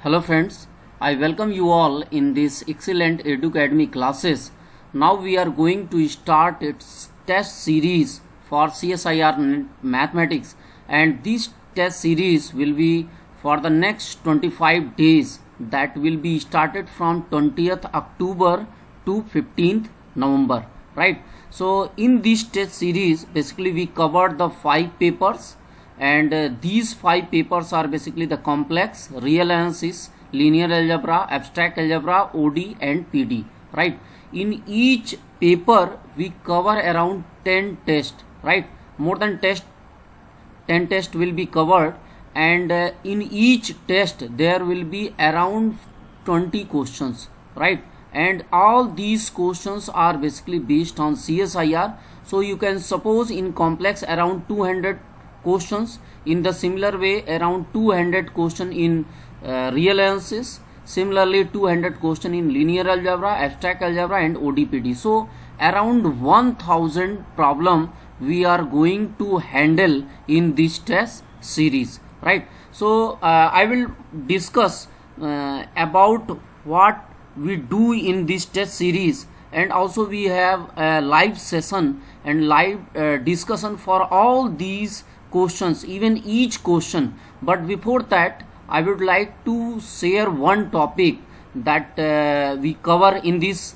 Hello friends, I welcome you all in this excellent Educademy classes. Now we are going to start its test series for CSIR Mathematics, and this test series will be for the next 25 days, that will be started from 20th October to 15th November, right? So in this test series basically we covered the 5 papers, and these 5 papers are basically the complex, real analysis, linear algebra, abstract algebra, OD and PD, right? In each paper we cover around 10 tests, right? More than 10 tests will be covered, and in each test there will be around 20 questions, right? And all these questions are basically based on CSIR. So you can suppose in complex around 200 questions, in the similar way around 200 question in real analysis, similarly 200 question in linear algebra, abstract algebra and ODPD. So around 1000 problem we are going to handle in this test series, right? So I will discuss about what we do in this test series, and also we have a live session and live discussion for all these questions, even each question. But before that I would like to share one topic that we cover in this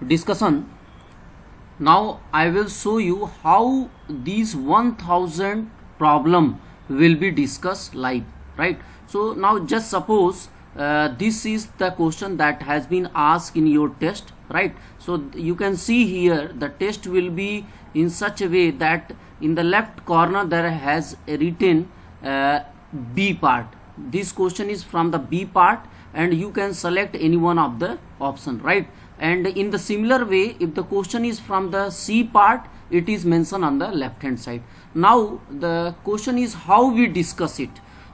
discussion. Now I will show you how these 1000 problem will be discussed live, right? So now just suppose this is the question that has been asked in your test, right? So you can see here the test will be in such a way that in the left corner there has written B part. This question is from the B part, and you can select any one of the option, right? And in the similar way, if the question is from the C part, it is mentioned on the left hand side. Now the question is how we discuss it.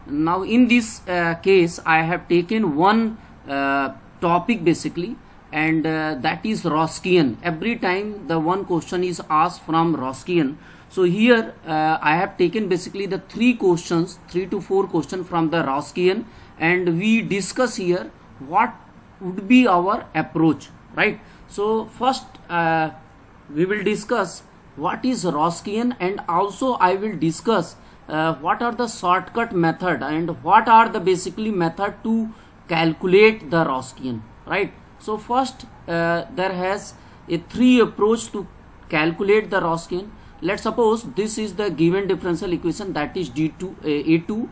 Now in this case I have taken one topic basically, and that is Roskian. Every time the one question is asked from Roskian, so here I have taken basically the 3 to 4 questions from the Roskian, and we discuss here what would be our approach, right? So first we will discuss what is Roskian, and also I will discuss what are the shortcut method and what are the basically method to calculate the Roskian, right? So first there has a 3 approach to calculate the Roskian. Let's suppose this is the given differential equation, that is a2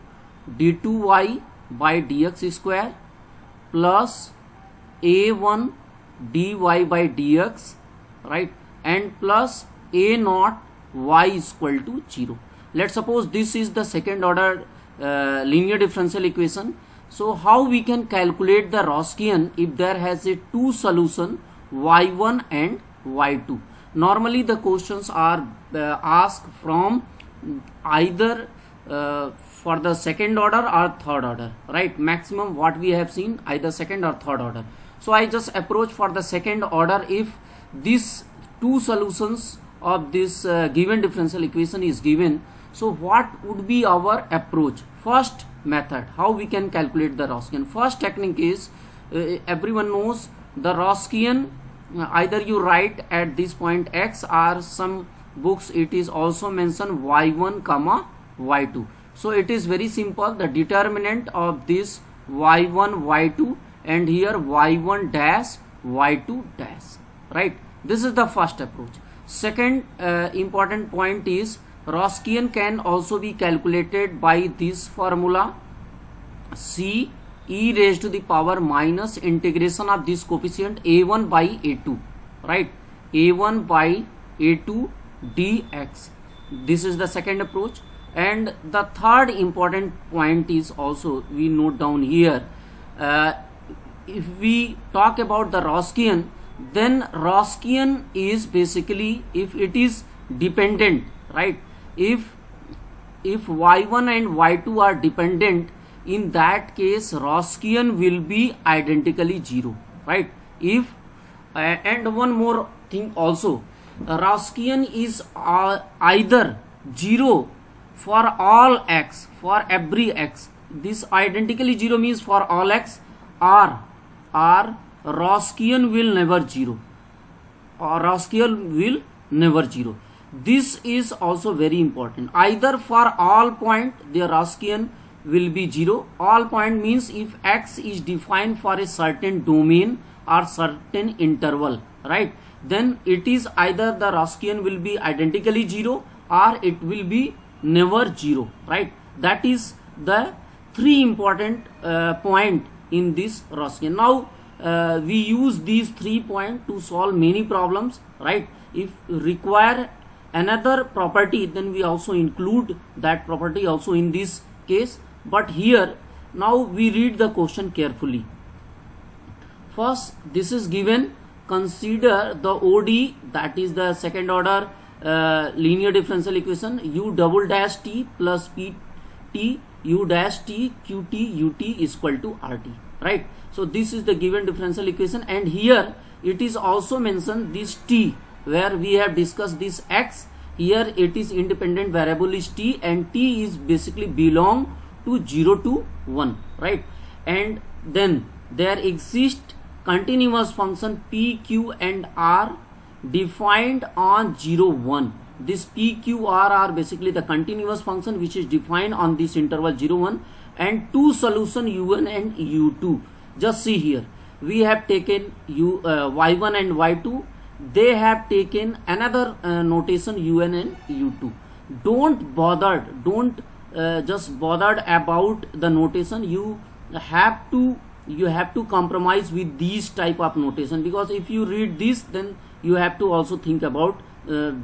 d2y by dx square plus a1 dy by dx, right? And plus a naught y is equal to 0. Let's suppose this is the second order linear differential equation. So how we can calculate the Roskian if there has a 2 solution, y1 and y2? Normally the questions are asked from either for the second order or third order, right? Maximum what we have seen either second or third order. So I just approach for the second order. If these 2 solutions of this given differential equation is given, so what would be our approach? First method, how we can calculate the Roskian. First technique is everyone knows the Roskian. Either you write at this point x, or some books it is also mentioned y1 comma y2. So it is very simple, the determinant of this y1 y2, and here y1 dash y2 dash, right? This is the first approach. Second important point is Roskian can also be calculated by this formula, C e raised to the power minus integration of this coefficient a1 by a2, right? a1 by a2 dx. This is the second approach. And the third important point is also we note down here, if we talk about the Roskian, then Roskian is basically if it is dependent, right? If y1 and y2 are dependent, in that case Roskian will be identically 0, right? If and one more thing also, Roskian is either 0 for all x, for every x, this identically zero means for all x, or Roskian will never zero, or Roskian will never zero. This is also very important. Either for all point the Roskian will be zero. All point means if x is defined for a certain domain or certain interval, right, then it is either the Roskian will be identically zero or it will be never zero, right. That is the three important point in this Roskian. Now we use these 3 points to solve many problems, right. If require another property, then we also include that property also in this case. But here now we read the question carefully. First, this is given, consider the ODE, that is the second order linear differential equation, u double dash t plus pt u dash t qt ut is equal to rt, right. So this is the given differential equation, and here it is also mentioned this t, where we have discussed this x. Here it is independent variable is t, and t is basically belong to 0 to 1, right. And then there exists continuous function p, q and r defined on 0, 1. This p, q, r are basically the continuous function which is defined on this interval 0, 1, and two solution u1 and u2. Just see here, we have taken y1 and y2. They have taken another notation un and u2. Don't just bothered about the notation. You have to compromise with these type of notation, because if you read this, then you have to also think about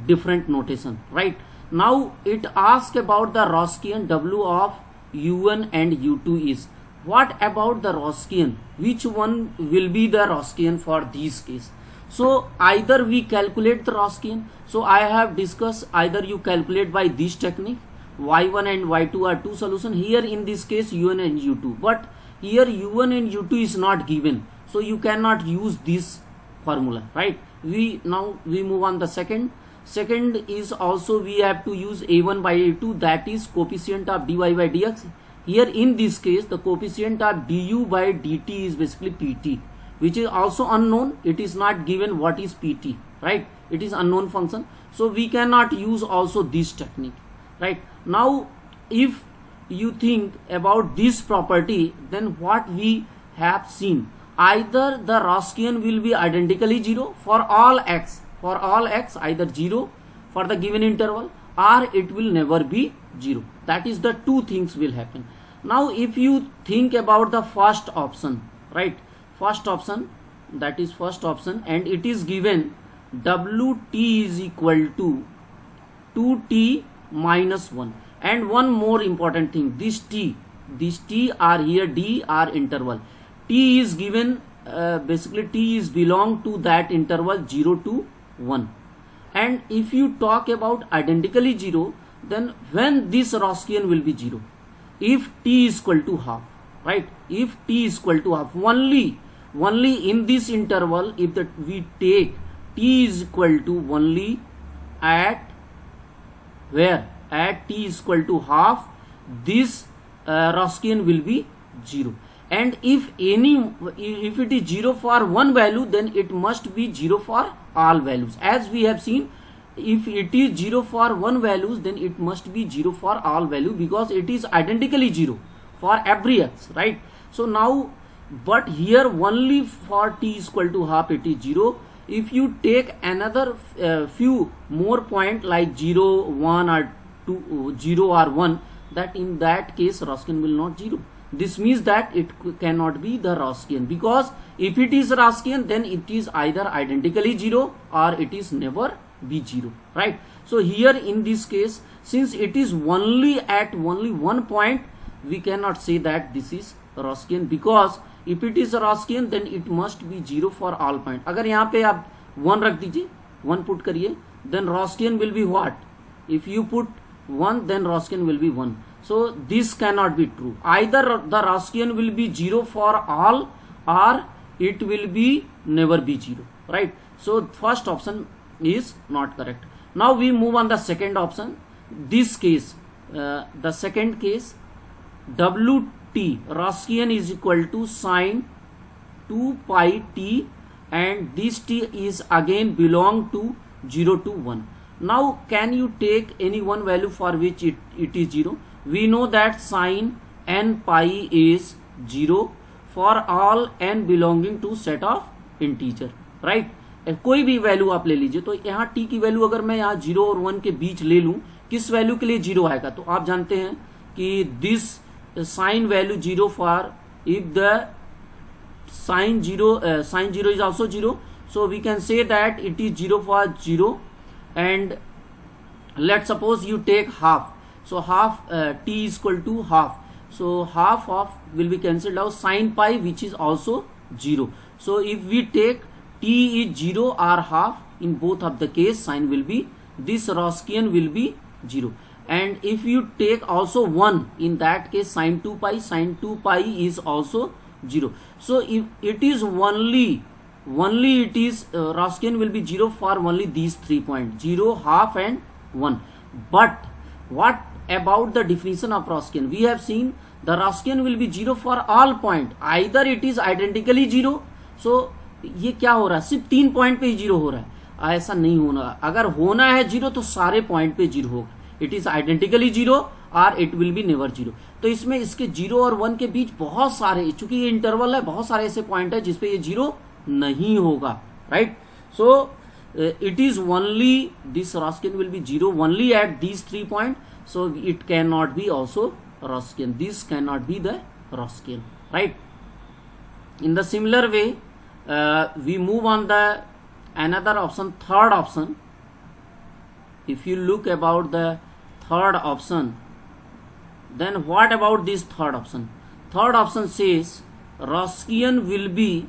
different notation, right. Now it asks about the Roskian w of u1 and u2 is. What about the Roskian? Which one will be the Roskian for this case? So either we calculate the Roskian. So I have discussed, either you calculate by this technique, y1 and y2 are two solution. Here in this case u1 and u2, but here u1 and u2 is not given, so you cannot use this formula, right. Now we move on the second is also we have to use a1 by a2, that is coefficient of dy by dx. Here in this case the coefficient of du by dt is basically pt, which is also unknown. It is not given what is pt, right. It is unknown function, so we cannot use also this technique, right. Now if you think about this property, then what we have seen, either the Roskian will be identically 0 for all x, either 0 for the given interval, or it will never be 0. That is the two things will happen. Now if you think about the first option, right, first option, that is first option, and it is given wt is equal to 2t minus 1. And one more important thing, this t are here, d are interval. T is given, basically t is belong to that interval 0 to 1. And if you talk about identically 0, then when this Roskian will be 0? If t is equal to half, right? If t is equal to half, only in this interval, if that we take t is equal to only at where? At t is equal to half, this Roskian will be 0. And if it is 0 for one value, then it must be 0 for all values. As we have seen, if it is 0 for one values, then it must be 0 for all value, because it is identically 0 for every x, right. So now, but here only for t is equal to half it is 0. If you take another few more point like 0, 1 or 2, 0 or 1, that in that case Roskian will not 0. This means that it cannot be the Roskian, because if it is Roskian, then it is either identically 0 or it is never be 0, right. So here in this case, since it is only at only one point, we cannot say that this is Roskian, because if it is Roskian, then it must be 0 for all point. अगर यहाँ पे आप 1 रख दीजिए, 1 put करिए, then Roskian will be what? If you put 1, then Roskian will be 1. So this cannot be true. Either the Roskian will be 0 for all, or it will be never be 0, right. So first option is not correct. Now we move on the second option. This case, the second case, wt t, Roskian is equal to sine 2 pi t, and this t is again belong to 0 to 1. Now can you take any one value for which it is 0? We know that sine n pi is 0 for all n belonging to set of integer, right? कोई भी value आप ले लीजिए, तो यहाँ t की value अगर मैं यहाँ 0 और 1 के बीच ले लूं, किस वैल्यू के लिए 0 आएगा? तो आप जानते हैं कि this sine value 0 for if the sin 0 is also 0, so we can say that it is 0 for 0. And let's suppose you take half, so half t is equal to half, so half of will be cancelled out, sin pi which is also 0. So if we take t is 0 or half, in both of the case sign will be, this Roskian will be 0. And if you take also 1, in that case sin 2 pi is also 0. So if it is only it is Roskian will be 0 for only these 3 points, 0, half and 1. But what about the definition of Roskian? We have seen the Roskian will be 0 for all point, either it is identically 0. So ये क्या हो रहा है, सिर्फ 3 point पे ही 0 हो रहा है, ऐसा नहीं होना. अगर होना है 0 तो सारे पॉइंट पे 0 होगा. इट इज आइडेंटिकली 0 और इट विल बी नेवर 0. तो इसमें इसके 0 और 1 के बीच बहुत सारे, चूंकि ये इंटरवल है, बहुत सारे ऐसे पॉइंट है जिसपे ये 0 नहीं होगा, right? So it is only this Roskian will be 0 only at these 3 points, so it cannot be also Roskian. This cannot be the Roskian, right? In the similar way, we move on the another option, third option. If you look about the third option, then what about this third option? Third option says Roskian will be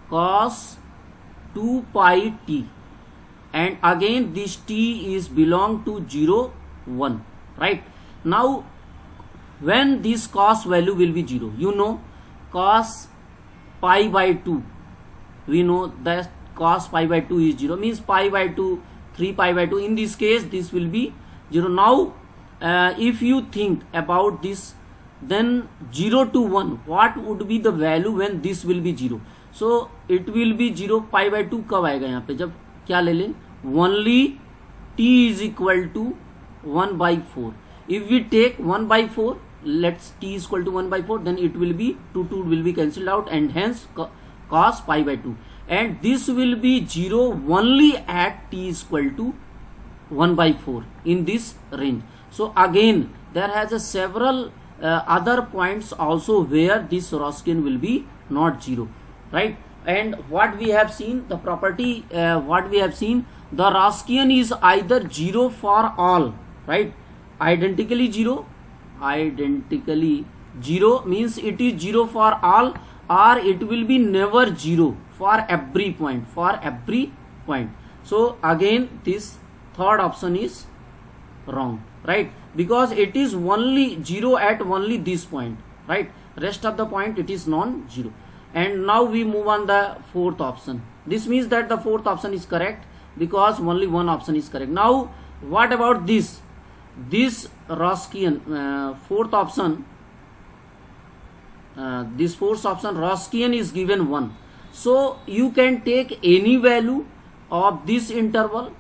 cos 2 pi t, and again this t is belong to 0, 1, right? Now when this cos value will be 0, you know cos pi by 2, we know that cos pi by 2 is 0, means pi by 2, 3 pi by 2, in this case this will be 0. Now if you think about this, then 0 to 1, what would be the value when this will be 0? So it will be 0. pi by 2 कब आएगा यहाँ पे, जब क्या ले लें, only t is equal to 1 by 4. If we take 1 by 4, let's t is equal to 1 by 4, then it will be 2 will be cancelled out, and hence cos pi by 2, and this will be 0 only at t is equal to 1 by 4 in this range. So again there has a several other points also where this Roskian will be not 0, right? And what we have seen, the property what we have seen, the Roskian is either 0 for all, right? Identically 0 means it is 0 for all, or it will be never 0 for every point, So again this third option is wrong, right? Because it is only 0 at only this point, right? Rest of the point it is non-zero. And now we move on the fourth option. This means that the fourth option is correct because only one option is correct. Now what about this Roskian fourth option? This fourth option Roskian is given 1, so you can take any value of this interval,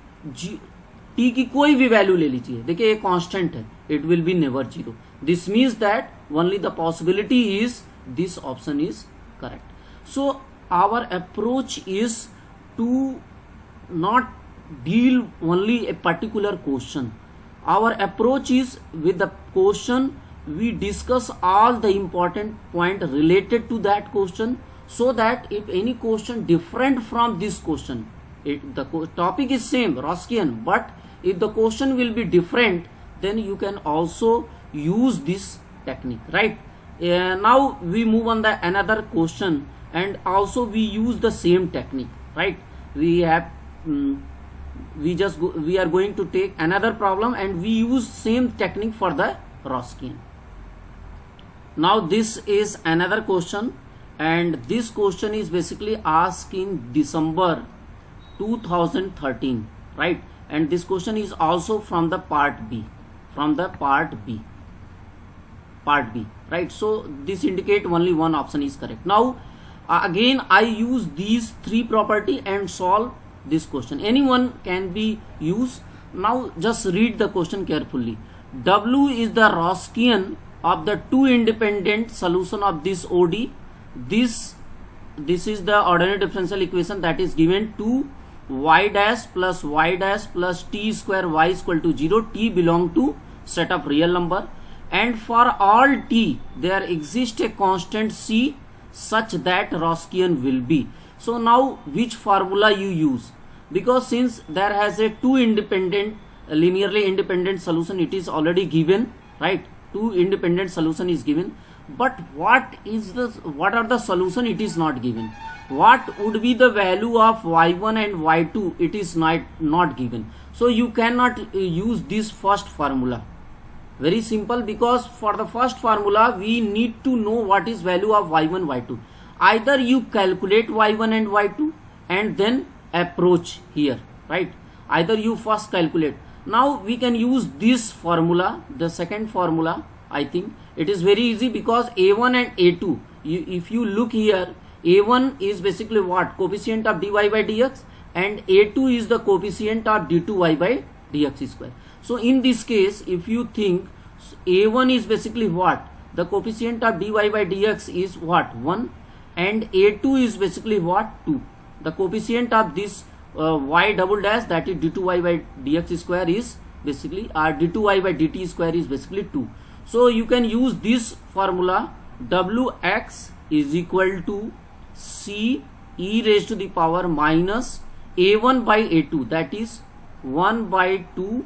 t की कोई भी value ले लीजिए. देखिए ये constant है, it will be never 0. This means that only the possibility is this option is correct. So our approach is to not deal only a particular question. Our approach is with the question we discuss all the important point related to that question, so that if any question different from this question, the topic is same Roskian, but if the question will be different, then you can also use this technique, right? Now we move on the another question, and also we use the same technique, right? We are going to take another problem and we use same technique for the Roskian. Now this is another question, and this question is basically asked in December 2013, right? And this question is also from the part B. part B, right? So this indicate only one option is correct. Now again I use these three property and solve this question. Anyone can be used. Now just read the question carefully. W is the Roskian of the two independent solution of this OD. This is the ordinary differential equation that is given to y dash plus t square y is equal to 0. T belong to set of real number, and for all t there exists a constant c such that Roskian will be. So now which formula you use? Because since there has a two independent linearly independent solution, it is already given, right? Two independent solution is given, but what are the solution? It is not given. What would be the value of y1 and y2? It is not given. So you cannot use this first formula. Very simple, because for the first formula we need to know what is value of y1 y2. Either you calculate y1 and y2 and then approach here, right? Either you first calculate. Now we can use this formula, the second formula. I think it is very easy, because a1 and a2, if you look here, a1 is basically what? Coefficient of dy by dx, and a2 is the coefficient of d2y by dx square. So in this case, if you think, a1 is basically what? The coefficient of dy by dx is what? 1, and a2 is basically what? 2. The coefficient of this y double dash, that is d2y by dx square, is basically d2y by dt square is basically 2. So you can use this formula. Wx is equal to c e raised to the power minus a1 by a2, that is 1 by 2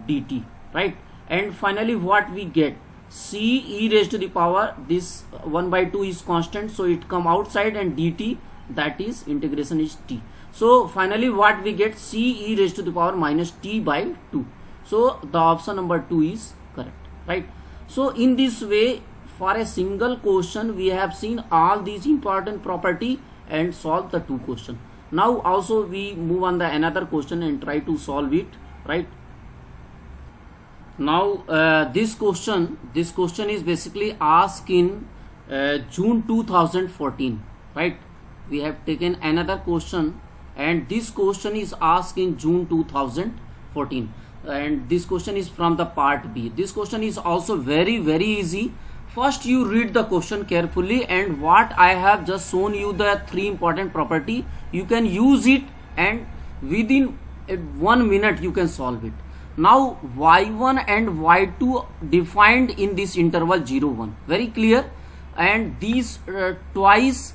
dt, right? And finally what we get? C e raised to the power, this 1 by 2 is constant, so it come outside, and dt, that is integration is t. So finally what we get? C e raised to the power minus t by 2. So the option number 2 is correct, right? So in this way, for a single question we have seen all these important property and solve the two question. Now also we move on the another question and try to solve it, right? Now this question is basically asked in June 2014, right? We have taken another question, and this question is asked in June 2014, and this question is from the part B. This question is also very easy. First you read the question carefully, and what I have just shown you, the three important property, you can use it, and within 1 minute you can solve it. Now y1 and y2 defined in this interval 0 1, very clear, and these twice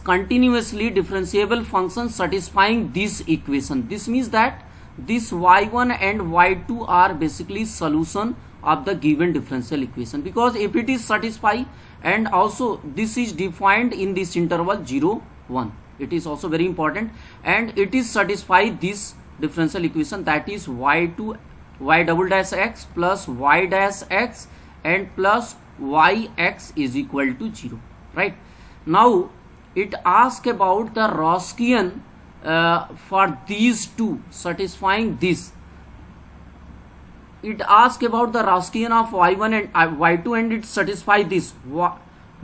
continuously differentiable functions satisfying this equation. This means that this y1 and y2 are basically solution of the given differential equation, because if it is satisfied, and also this is defined in this interval 0 1, it is also very important, and it is satisfied this differential equation, that is y double dash x plus y dash x and plus yx is equal to 0, right? Now it asks about the Roskian for these two satisfying this. It asks about the Roskian of y1 and y2, and it satisfies this.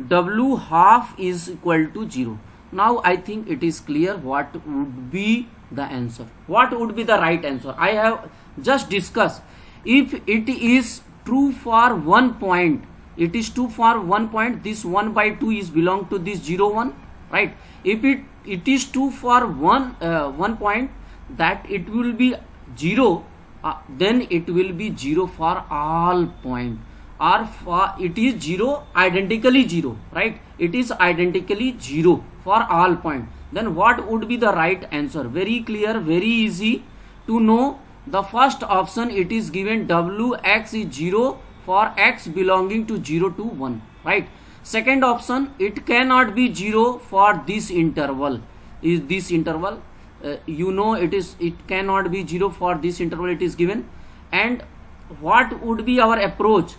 W half is equal to 0. Now I think it is clear what would be the answer. What would be the right answer? I have just discussed. If it is true for one point, it is true for one point, this 1 by 2 is belong to this 0 1, right? If it is true for one point, that it will be 0, then it will be 0 for all point, or for it is 0 identically 0, right? It is identically 0 for all point. Then what would be the right answer? Very clear, very easy to know. The first option, it is given Wx is 0 for x belonging to 0 to 1, right? Second option, it cannot be 0 for this interval. Is this interval? It cannot be 0 for this interval, it is given. And what would be our approach?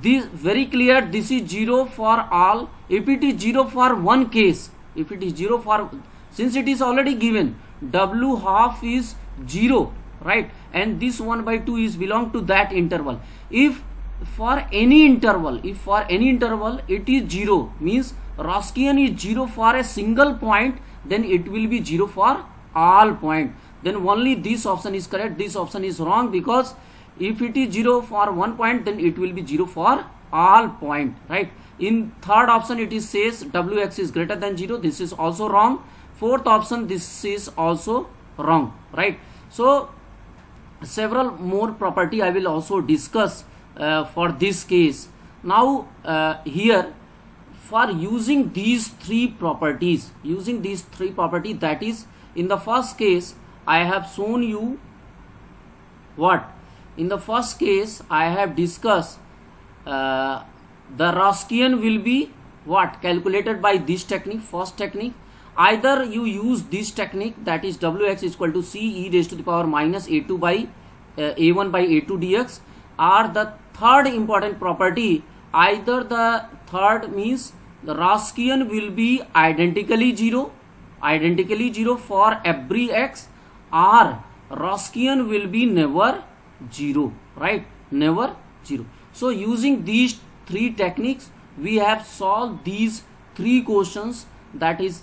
This very clear, this is 0 for all. If it is 0 for one case, if it is 0 for, since it is already given, W half is 0, right? And this 1 by 2 is belong to that interval. If for any interval, if for any interval it is 0, means Roskian is 0 for a single point, then it will be 0 for all point. Then only this option is correct, this option is wrong, because if it is 0 for one point, then it will be 0 for all point, right? In third option it is says Wx is greater than 0, this is also wrong. Fourth option, this is also wrong, right? So several more property I will also discuss for this case. Now here, for using these three properties, that is, in the first case I have shown you what? In the first case I have discussed the Roskian will be what? Calculated by this technique, first technique. Either you use this technique, that is Wx is equal to C e raised to the power minus A2 by A1 by A2 dx, or the third important property, either the third means the Roskian will be identically 0 for every x, or Roskian will be never 0, right? Never 0. So using these three techniques, we have solved these three questions that is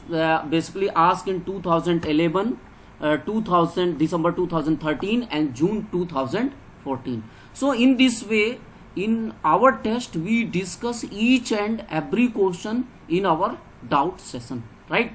basically asked in 2011, December 2013 and June 2014. So in this way, in our test we discuss each and every question in our doubt session, right?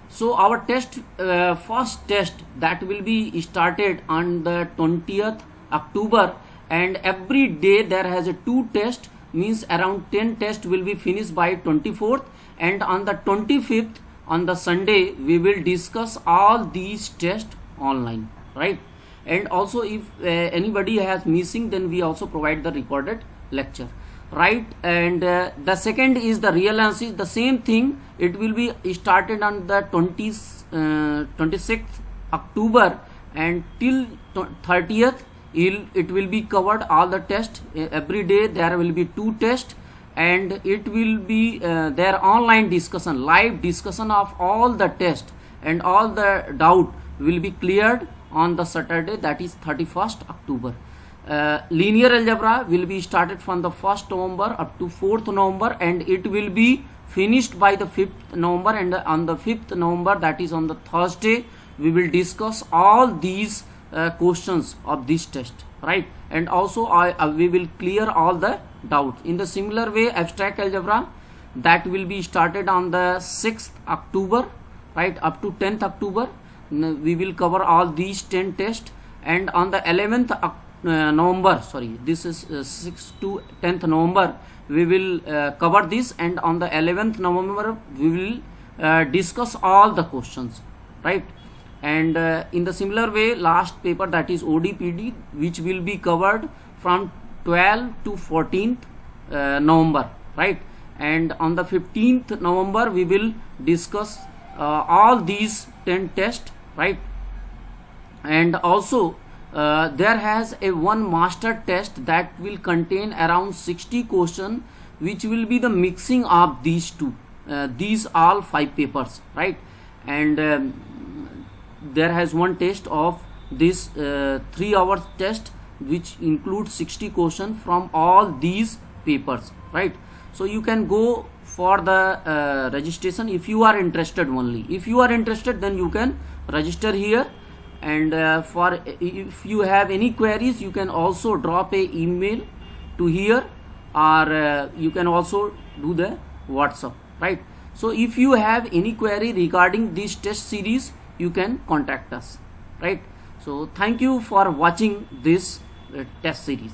So our test, first test, that will be started on the 20th October, and every day there has a 2 tests, means around 10 tests will be finished by 24th, and on the 25th, on the Sunday, we will discuss all these tests online, right? And also if anybody has missing, then we also provide the recorded lecture, right? And the second is the real analysis, the same thing, it will be started on the 26th October, and till 30th it will be covered all the tests. Every day there will be 2 tests, and it will be their online discussion, live discussion of all the tests, and all the doubt will be cleared on the Saturday, that is 31st October. Linear algebra will be started from the 1st November up to 4th November, and it will be finished by the 5th November, and on the 5th November, that is on the Thursday, we will discuss all these questions of this test, right? And also we will clear all the doubts. In the similar way, abstract algebra, that will be started on the 6th October, right, up to 10th October. We will cover all these 10 tests, and on the 11th November, sorry, this is 6th to 10th November, we will cover this, and on the 11th November we will discuss all the questions, right? And in the similar way, last paper, that is ODPD, which will be covered from 12th to 14th November, right? And on the 15th November we will discuss all these 10 tests, right? And also there has a one master test that will contain around 60 questions, which will be the mixing of these two, these all 5 papers, right? And there has one test of this 3 hours test, which includes 60 questions from all these papers, right? So you can go for the registration if you are interested only. If you are interested, then you can register here, and for if you have any queries, you can also drop a email to here, or you can also do the WhatsApp, right? So if you have any query regarding this test series, you can contact us, right? So thank you for watching this test series.